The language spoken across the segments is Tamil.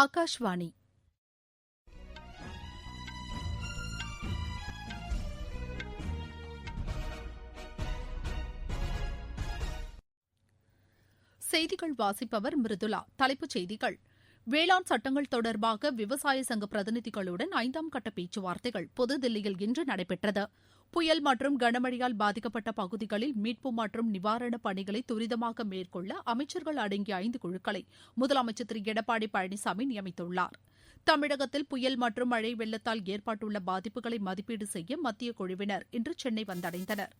ஆகாஷ்வாணி செய்திகள் வாசிப்பவர் மிருதுளா. தலைப்புச் செய்திகள்: வேளாண் சட்டங்கள் தொடர்பாக விவசாய சங்க பிரதிநிதிகளுடன் 5ஆம் கட்ட பேச்சுவார்த்தைகள் புதுதில்லியில் இன்று நடைபெற்றது. புயல் மற்றும் கனமழையால் பாதிக்கப்பட்ட பகுதிகளில் மீட்பு மற்றும் நிவாரணப் பணிகளை துரிதமாக மேற்கொள்ள அமைச்சர்கள் அடங்கிய 5 குழுக்களை முதலமைச்சர் திரு எடப்பாடி பழனிசாமி நியமித்துள்ளார். தமிழகத்தில் புயல் மற்றும் மழை வெள்ளத்தால் ஏற்பட்டுள்ள பாதிப்புகளை மதிப்பீடு செய்ய மத்திய குழுவினர் இன்று சென்னை வந்தடைந்தனர்.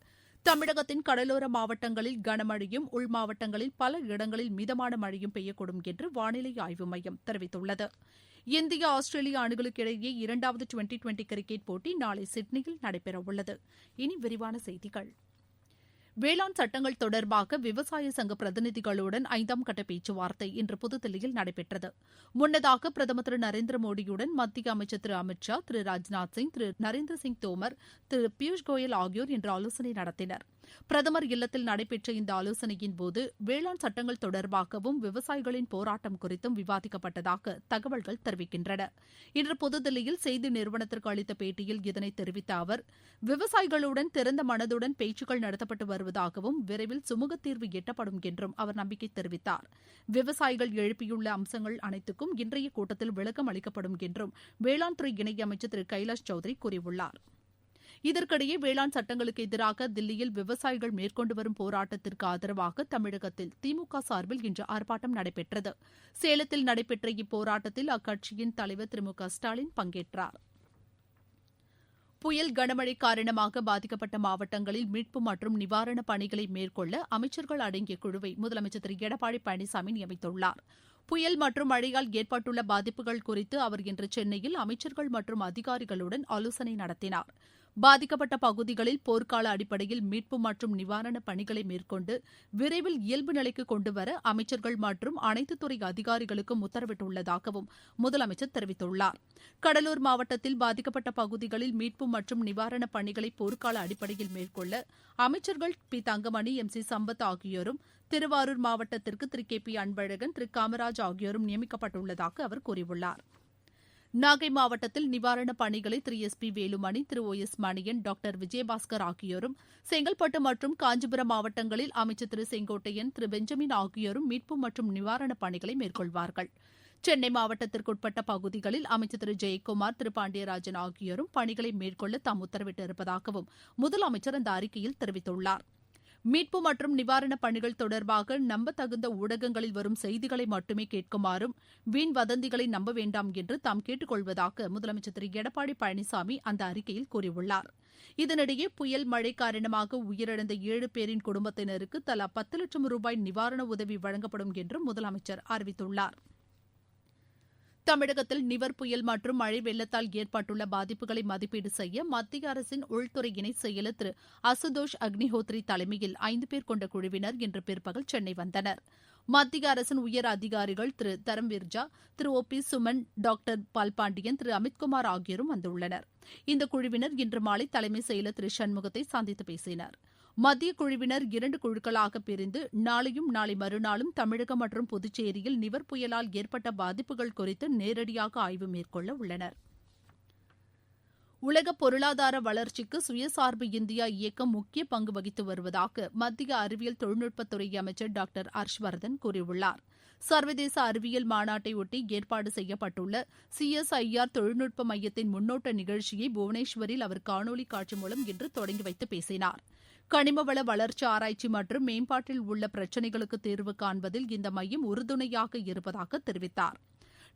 தமிழகத்தின் கடலோர மாவட்டங்களில் கனமழையும், உள் மாவட்டங்களில் பல இடங்களில் மிதமான மழையும் பெய்யக்கூடும் என்று வானிலை ஆய்வு மையம் தெரிவித்துள்ளது. இந்தியா ஆஸ்திரேலியா அணிகளுக்கிடையே 2வது டுவெண்டி கிரிக்கெட் போட்டி நாளை சிட்னியில் நடைபெறவுள்ளது. இனி விரிவான செய்திகள். வேளாண் சட்டங்கள் தொடர்பாக விவசாய சங்க பிரதிநிதிகளுடன் 5ஆம் கட்ட பேச்சுவார்த்தை இன்று புதுதில்லியில் நடைபெற்றது. முன்னதாக பிரதமர் திரு நரேந்திர மோடியுடன் மத்திய அமைச்சர் திரு அமித் ஷா, திரு ராஜ்நாத் சிங், திரு நரேந்திர சிங் தோமர், திரு பியூஷ் கோயல் ஆகியோர் இன்று ஆலோசனை நடத்தினர். பிரதமர் இல்லத்தில் நடைபெற்ற இந்த ஆலோசனையின்போது வேளாண் சட்டங்கள் தொடர்பாகவும் விவசாயிகளின் போராட்டம் குறித்தும் விவாதிக்கப்பட்டதாக தகவல்கள் தெரிவிக்கின்றன. இன்று புதுதில்லியில் செய்தி நிறுவனத்திற்கு அளித்த பேட்டியில் இதனை தெரிவித்த அவர், விவசாயிகளுடன் திறந்த மனதுடன் பேச்சுக்கள் நடத்தப்பட்டு வருவதாகவும் விரைவில் சுமூக தீர்வு எட்டப்படும் என்றும் அவர் நம்பிக்கை தெரிவித்தார். விவசாயிகள் எழுப்பியுள்ள அம்சங்கள் அனைத்துக்கும் இன்றைய கூட்டத்தில் விளக்கம் அளிக்கப்படும் என்றும் வேளாண் துறை இணையமைச்சர் திரு கைலாஷ் சௌத்ரி கூறியுள்ளார். இதற்கிடையே வேளாண் சட்டங்களுக்கு எதிராக தில்லியில் விவசாயிகள் மேற்கொண்டு வரும் போராட்டத்திற்கு ஆதரவாக தமிழகத்தில் திமுக சார்பில் இன்று ஆர்ப்பாட்டம் நடைபெற்றது. சேலத்தில் நடைபெற்ற இப்போராட்டத்தில் அக்கட்சியின் தலைவர் திரு மு க ஸ்டாலின் பங்கேற்றார். புயல் கனமழை காரணமாக பாதிக்கப்பட்ட மாவட்டங்களில் மீட்பு மற்றும் நிவாரணப் பணிகளை மேற்கொள்ள அமைச்சர்கள் அடங்கிய குழுவை முதலமைச்சர் திரு எடப்பாடி பழனிசாமி நியமித்துள்ளார். புயல் மற்றும் மழையால் ஏற்பட்டுள்ள பாதிப்புகள் குறித்து அவர் இன்று சென்னையில் அமைச்சர்கள் மற்றும் அதிகாரிகளுடன் ஆலோசனை நடத்தினார். பாதிக்கப்பட்ட பகுதிகளில் போர்க்கால அடிப்படையில் மீட்பு மற்றும் நிவாரணப் பணிகளை மேற்கொண்டு விரைவில் இயல்பு நிலைக்கு கொண்டுவர அமைச்சர்கள் மற்றும் அனைத்து துறை அதிகாரிகளுக்கும் உத்தரவிட்டுள்ளதாகவும் முதலமைச்சர் தெரிவித்துள்ளார். கடலூர் மாவட்டத்தில் பாதிக்கப்பட்ட பகுதிகளில் மீட்பு மற்றும் நிவாரணப் பணிகளை போர்க்கால அடிப்படையில் மேற்கொள்ள அமைச்சர்கள் P Thangamani, M C Sampath ஆகியோரும், திருவாரூர் மாவட்டத்திற்கு திரு கே பி அன்பழகன், திரு காமராஜ் ஆகியோரும் நியமிக்கப்பட்டுள்ளதாக அவர் கூறியுள்ளார். நாகை மாவட்டத்தில் நிவாரணப் பணிகளை Thiru S P Velumani, Thiru O S Manian, doctor Vijayabaskar ஆகியோரும், செங்கல்பட்டு மற்றும் காஞ்சிபுரம் மாவட்டங்களில் அமைச்சர் திரு செங்கோட்டையன், திரு பெஞ்சமின் ஆகியோரும் மீட்பு மற்றும் நிவாரணப் பணிகளை மேற்கொள்வார்கள். சென்னை மாவட்டத்திற்குட்பட்ட பகுதிகளில் அமைச்சர் திரு ஜெயக்குமார், திரு பாண்டியராஜன் ஆகியோரும் பணிகளை மேற்கொள்ள தாம் உத்தரவிட்டிருப்பதாகவும் முதலமைச்சர் அந்த அறிக்கையில் தெரிவித்துள்ளார். மீட்பு மற்றும் நிவாரணப் பணிகள் தொடர்பாக நம்பத்தகுந்த ஊடகங்களில் வரும் செய்திகளை மட்டுமே கேட்குமாறும் வீண் வதந்திகளை நம்ப வேண்டாம் என்று தாம் கேட்டுக் கொள்வதாக முதலமைச்சர் திரு எடப்பாடி பழனிசாமி அந்த அறிக்கையில் கூறியுள்ளார். இதனிடையே புயல் மழை காரணமாக உயிரிழந்த 7 பேரின் குடும்பத்தினருக்கு தலா 10 லட்சம் ரூபாய் நிவாரண உதவி வழங்கப்படும் என்றும் முதலமைச்சர் அறிவித்துள்ளார். தமிழகத்தில் நிவர் புயல் மற்றும் மழை வெள்ளத்தால் ஏற்பட்டுள்ள பாதிப்புகளை மதிப்பீடு செய்ய மத்திய அரசின் உள்துறை இணைச் செயலர் திரு அசுதோஷ் அக்னிஹோத்ரி தலைமையில் 5 பேர் கொண்ட குழுவினர் இன்று பிற்பகல் சென்னை வந்தனர். மத்திய அரசின் உயர் அதிகாரிகள் திரு தரம்வீர்ஜா, திரு ஓ பி சுமன், டாக்டர் பால்பாண்டியன், திரு அமித்குமார் ஆகியோரும் வந்துள்ளனர். இந்த குழுவினர் இன்று மாலை தலைமைச் செயலர் திரு சண்முகத்தை சந்தித்து பேசினர். மத்திய குழுவினர் 2 குழுக்களாக பிரிந்து நாளையும் நாளை மறுநாளும் தமிழகம் மற்றும் புதுச்சேரியில் நிவர் புயலால் ஏற்பட்ட பாதிப்புகள் குறித்து நேரடியாக ஆய்வு மேற்கொள்ள உள்ளனர். உலக பொருளாதார வளர்ச்சிக்கு சுயசார்பு இந்தியா இயக்கம் முக்கிய பங்கு வகித்து வருவதாக மத்திய அறிவியல் தொழில்நுட்பத்துறை அமைச்சர் டாக்டர் ஹர்ஷ்வர்தன் கூறியுள்ளார். சர்வதேச அறிவியல் மாநாட்டையொட்டி ஏற்பாடு செய்யப்பட்டுள்ள CSIR தொழில்நுட்ப மையத்தின் முன்னோட்ட நிகழ்ச்சியை புவனேஸ்வரில் அவர் காணொலி காட்சி மூலம் இன்று தொடங்கி வைத்து பேசினார். கனிமவள வளர்ச்சி ஆராய்ச்சி மற்றும் மேம்பாட்டில் உள்ள பிரச்சினைகளுக்கு தீர்வு காண்பதில் இந்த மையம் உறுதுணையாக இருப்பதாக தெரிவித்தார்.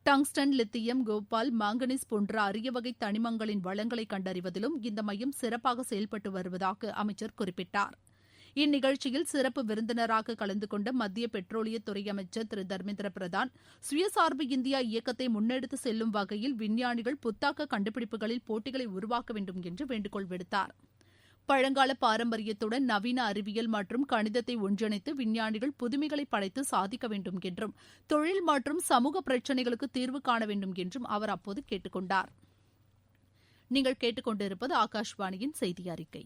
டங்ஸ்டன், லித்தியம், கோபால், மாங்கனீஸ் போன்ற அரிய வகை தனிமங்களின் வளங்களை கண்டறிவதிலும் இந்த மையம் சிறப்பாக செயல்பட்டு வருவதாக அமைச்சர் குறிப்பிட்டார். இந்நிகழ்ச்சியில் சிறப்பு விருந்தினராக கலந்து கொண்ட மத்திய பெட்ரோலியத்துறை அமைச்சர் திரு தர்மேந்திர பிரதான், சுயசார்பு இந்தியா இயக்கத்தை முன்னெடுத்து செல்லும் வகையில் விஞ்ஞானிகள் புத்தாக்க கண்டுபிடிப்புகளில் போட்டிகளை உருவாக்க வேண்டும் என்று வேண்டுகோள் விடுத்தார். பழங்கால பாரம்பரியத்துடன் நவீன அறிவியல் மற்றும் கணிதத்தை ஒன்றிணைத்து விஞ்ஞானிகள் புதுமைகளை படைத்து சாதிக்க வேண்டும் என்றும், தொழில் மற்றும் சமூக பிரச்சினைகளுக்கு தீர்வு காண வேண்டும் என்றும் அவர் அப்போது கேட்டுக் கொண்டார். நீங்கள் கேட்டுக்கொண்டிருப்பது ஆகாஷ்வாணியின் செய்தி அறிக்கை.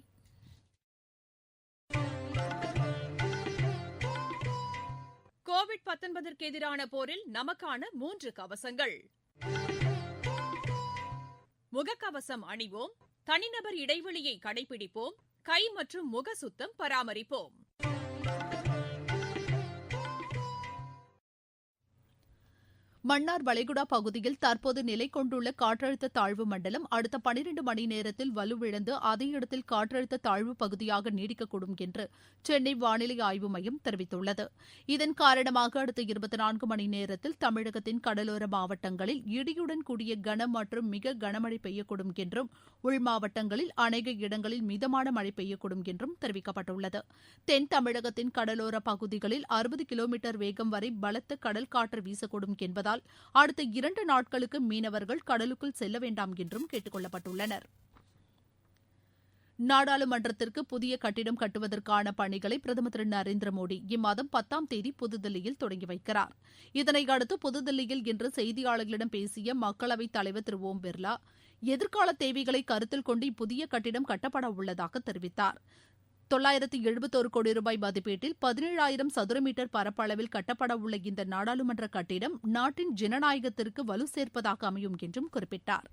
கோவிட்-19ற்கு எதிரான போரில் நமக்கான 3 கவசங்கள். முகக்கவசம் அணிவோம், தனிநபர் இடைவெளியை கடைபிடிப்போம், கை மற்றும் முக சுத்தம் பராமரிப்போம். மன்னார் வளைகுடா பகுதியில் தற்போது நிலை கொண்டுள்ள காற்றழுத்த தாழ்வு மண்டலம் அடுத்த 12 மணி நேரத்தில் வலுவிழந்து அதே இடத்தில் காற்றழுத்த தாழ்வு பகுதியாக நீடிக்கக்கூடும் என்று சென்னை வானிலை ஆய்வு மையம் தெரிவித்துள்ளது. இதன் காரணமாக அடுத்த 24 மணி நேரத்தில் தமிழகத்தின் கடலோர மாவட்டங்களில் இடியுடன் கூடிய கன மற்றும் மிக கனமழை பெய்யக்கூடும் என்றும் உள் மாவட்டங்களில் அநேக இடங்களில் மிதமான மழை பெய்யக்கூடும் என்றும் தெரிவிக்கப்பட்டுள்ளது. தென் தமிழகத்தின் கடலோர பகுதிகளில் 60 கிலோமீட்டர் வேகம் வரை பலத்த கடல் காற்று வீசக்கூடும் என்பதால் அடுத்த 2 நாட்களுக்கு மீனவர்கள் கடலுக்குள் செல்ல வேண்டாம் என்றும் கேட்டுக் கொள்ளப்பட்டுள்ளனர். நாடாளுமன்றத்திற்கு புதிய கட்டிடம் கட்டுவதற்கான பணிகளை பிரதமர் திரு நரேந்திர மோடி இம்மாதம் 10ஆம் தேதி புதுதில்லியில் தொடங்கி வைக்கிறார். இதனையடுத்து புதுதில்லியில் இன்று செய்தியாளர்களிடம் பேசிய மக்களவைத் தலைவர் திரு ஓம் பிர்லா, எதிர்கால தேவைகளை கருத்தில் கொண்டு இப்புதிய கட்டிடம் கட்டப்பட உள்ளதாக தெரிவித்தார். 971 கோடி ரூபாய் மதிப்பீட்டில் 17,000 சதுர மீட்டர் பரப்பளவில் கட்டப்பட உள்ள இந்த நாடாளுமன்ற கட்டிடம் நாட்டின் ஜனநாயகத்திற்கு வலு சேர்ப்பதாக அமையும் என்றும் குறிப்பிட்டார்.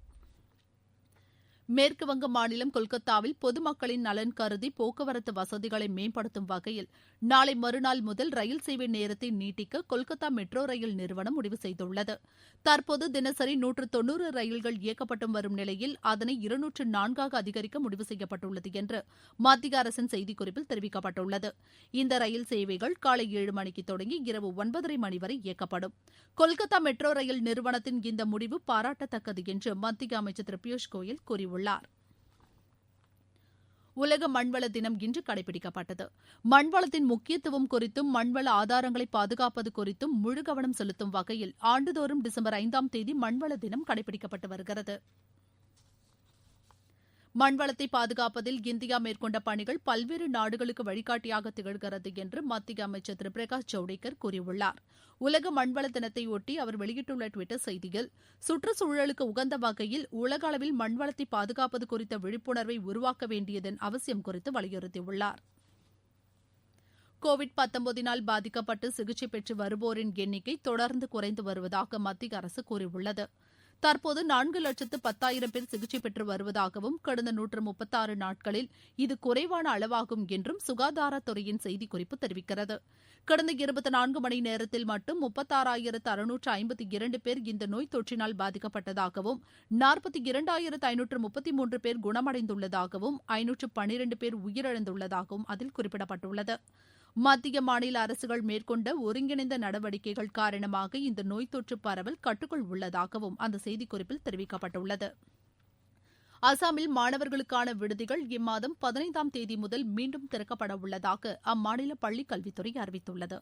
மேற்குவங்க மாநிலம் கொல்கத்தாவில் பொதுமக்களின் நலன் கருதி போக்குவரத்து வசதிகளை மேம்படுத்தும் வகையில் நாளை மறுநாள் முதல் ரயில் சேவை நேரத்தை நீட்டிக்க கொல்கத்தா மெட்ரோ ரயில் நிறுவனம் முடிவு செய்துள்ளது. தற்போது தினசரி 190 ரயில்கள் இயக்கப்பட்டு வரும் நிலையில் அதனை 204ஆக அதிகரிக்க முடிவு செய்யப்பட்டுள்ளது என்று மத்திய அரசின் செய்திக்குறிப்பில் தெரிவிக்கப்பட்டுள்ளது. இந்த ரயில் சேவைகள் காலை 7 மணிக்கு தொடங்கி இரவு 9:30 மணி வரை இயக்கப்படும். கொல்கத்தா மெட்ரோ ரயில் நிறுவனத்தின் இந்த முடிவு பாராட்டத்தக்கது என்று மத்திய அமைச்சர் திரு பியூஷ் கோயல் கூறியுள்ளார். உலக மண்வள தினம் இன்று கடைபிடிக்கப்பட்டது. மண்வளத்தின் முக்கியத்துவம் குறித்தும் மண்வள ஆதாரங்களை பாதுகாப்பது குறித்தும் முழு கவனம் செலுத்தும் வகையில் ஆண்டுதோறும் டிசம்பர் 5ஆம் தேதி மண்வள தினம் கடைபிடிக்கப்பட்டு வருகிறது. மண்வளத்தை பாதுகாப்பதில் இந்தியா மேற்கொண்ட பணிகள் பல்வேறு நாடுகளுக்கு வழிகாட்டியாக திகழ்கிறது என்று மத்திய அமைச்சர் திரு பிரகாஷ் ஜவடேகர் கூறியுள்ளார். உலக மண்வள தினத்தையொட்டி அவர் வெளியிட்டுள்ள டுவிட்டர் செய்தியில், சுற்றுச்சூழலுக்கு உகந்த வகையில் உலக அளவில் மண்வளத்தை பாதுகாப்பது குறித்த விழிப்புணர்வை உருவாக்க வேண்டியதன் அவசியம் குறித்து வலியுறுத்தியுள்ளார். கோவிட்-19னால் பாதிக்கப்பட்டு சிகிச்சை பெற்று வருவோரின் எண்ணிக்கை தொடர்ந்து குறைந்து வருவதாக மத்திய அரசு கூறியுள்ளது. தற்போது 4,10,000 பேர் சிகிச்சை பெற்று வருவதாகவும் கடந்த 136 நாட்களில் இது குறைவான அளவாகும் என்றும் சுகாதாரத்துறையின் செய்திக்குறிப்பு தெரிவிக்கிறது. கடந்த 24 மணி நேரத்தில் மட்டும் 36,652 பேர் இந்த நோய் தொற்றினால் பாதிக்கப்பட்டதாகவும் 42,533 பேர் குணமடைந்துள்ளதாகவும் 512 பேர் உயிரிழந்துள்ளதாகவும் அதில் குறிப்பிடப்பட்டுள்ளது. மத்திய மாநில அரசுகள் மேற்கொண்ட ஒருங்கிணைந்த நடவடிக்கைகள் காரணமாக இந்த நோய் தொற்று பரவல் கட்டுக்குள் உள்ளதாகவும் அந்த செய்திக்குறிப்பில் தெரிவிக்கப்பட்டுள்ளது. அசாமில் மாணவர்களுக்கான விடுதிகள் இம்மாதம் 15ஆம் தேதி முதல் மீண்டும் திறக்கப்பட உள்ளதாக அம்மாநில பள்ளிக் கல்வித்துறை அறிவித்துள்ளது.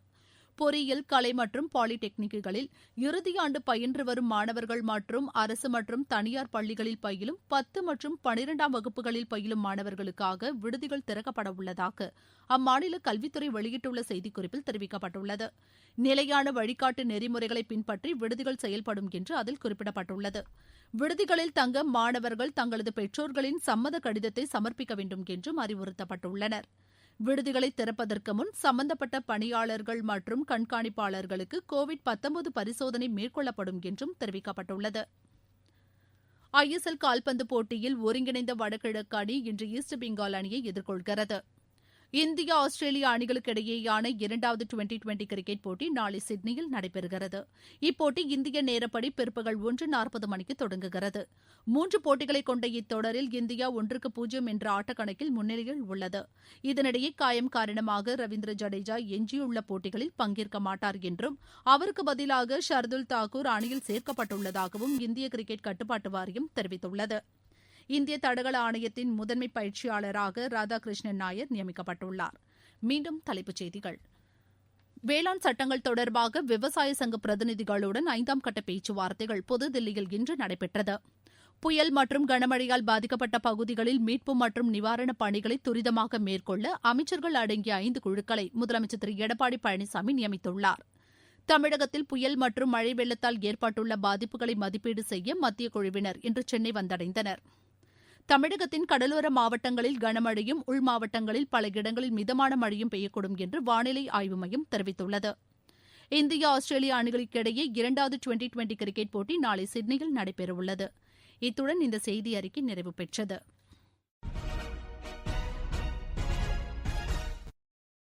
பொறியியல், கலை மற்றும் பாலிடெக்னிக்குகளில் இறுதியாண்டு பயின்று வரும் மாணவர்கள் மற்றும் அரசு மற்றும் தனியார் பள்ளிகளில் பயிலும் 10 மற்றும் 12ஆம் வகுப்புகளில் பயிலும் மாணவர்களுக்காக விடுதிகள் திறக்கப்பட உள்ளதாக அம்மாநில கல்வித்துறை வெளியிட்டுள்ள செய்திக்குறிப்பில் தெரிவிக்கப்பட்டுள்ளது. நிலையான வழிகாட்டு நெறிமுறைகளை பின்பற்றி விடுதிகள் செயல்படும் என்று அதில் குறிப்பிடப்பட்டுள்ளது. விடுதிகளில் தங்க மாணவர்கள் தங்களது பெற்றோர்களின் சம்மத கடிதத்தை சமர்ப்பிக்க வேண்டும் என்றும் அறிவுறுத்தப்பட்டுள்ளனர். விடுதிகளை திறப்பதற்கு முன் சம்பந்தப்பட்ட பணியாளர்கள் மற்றும் கண்காணிப்பாளர்களுக்கு கோவிட்-19 பரிசோதனை மேற்கொள்ளப்படும் என்றும் தெரிவிக்கப்பட்டுள்ளது. ISL கால்பந்து போட்டியில் ஒருங்கிணைந்த வடகிழக்கு அணி இன்று ஈஸ்ட் பெங்கால் அணியை எதிர்கொள்கிறது. இந்தியா ஆஸ்திரேலியா அணிகளுக்கு இடையேயான 2வது டுவெண்டி கிரிக்கெட் போட்டி நாளை சிட்னியில் நடைபெறுகிறது. இப்போட்டி இந்திய நேரப்படி பிற்பகல் 1:40 மணிக்கு தொடங்குகிறது. 3 போட்டிகளை கொண்ட இத்தொடரில் இந்தியா 1-0 என்ற ஆட்டக்கணக்கில் முன்னிலையில் உள்ளது. இதனிடையே காயம் காரணமாக ரவீந்திர ஜடேஜா எஞ்சியுள்ள போட்டிகளில் பங்கேற்க மாட்டார் என்றும் அவருக்கு பதிலாக ஷர்துல் தாக்கூர் அணியில் சேர்க்கப்பட்டுள்ளதாகவும் இந்திய கிரிக்கெட் கட்டுப்பாட்டு வாரியம் தெரிவித்துள்ளது. இந்திய தடகள ஆணையத்தின் முதன்மை பயிற்சியாளராக ராதாகிருஷ்ணன் நாயர் நியமிக்கப்பட்டுள்ளார். மீண்டும் தலைப்புச் செய்திகள். வேளாண் சட்டங்கள் தொடர்பாக விவசாய சங்க பிரதிநிதிகளுடன் 5ஆம் கட்ட பேச்சுவார்த்தைகள் புதுதில்லியில் இன்று நடைபெற்றது. புயல் மற்றும் கனமழையால் பாதிக்கப்பட்ட பகுதிகளில் மீட்பு மற்றும் நிவாரணப் பணிகளை துரிதமாக மேற்கொள்ள அமைச்சர்கள் அடங்கிய 5 குழுக்களை முதலமைச்சர் திரு எடப்பாடி பழனிசாமி நியமித்துள்ளார். தமிழகத்தில் புயல் மற்றும் மழை வெள்ளத்தால் ஏற்பட்டுள்ள பாதிப்புகளை மதிப்பீடு செய்ய மத்திய குழுவினர் இன்று சென்னை வந்தடைந்தனர். தமிழகத்தின் கடலோர மாவட்டங்களில் கனமழையும் உள் மாவட்டங்களில் பல இடங்களில் மிதமான மழையும் பெய்யக்கூடும் என்று வானிலை ஆய்வு மையம் தெரிவித்துள்ளது. இந்தியா ஆஸ்திரேலியா அணிகளுக்கிடையே இரண்டாவது டுவெண்டி கிரிக்கெட் போட்டி நாளை சிட்னியில் நடைபெறவுள்ளது. இத்துடன் இந்த செய்தி அறிக்கை நிறைவு பெற்றது.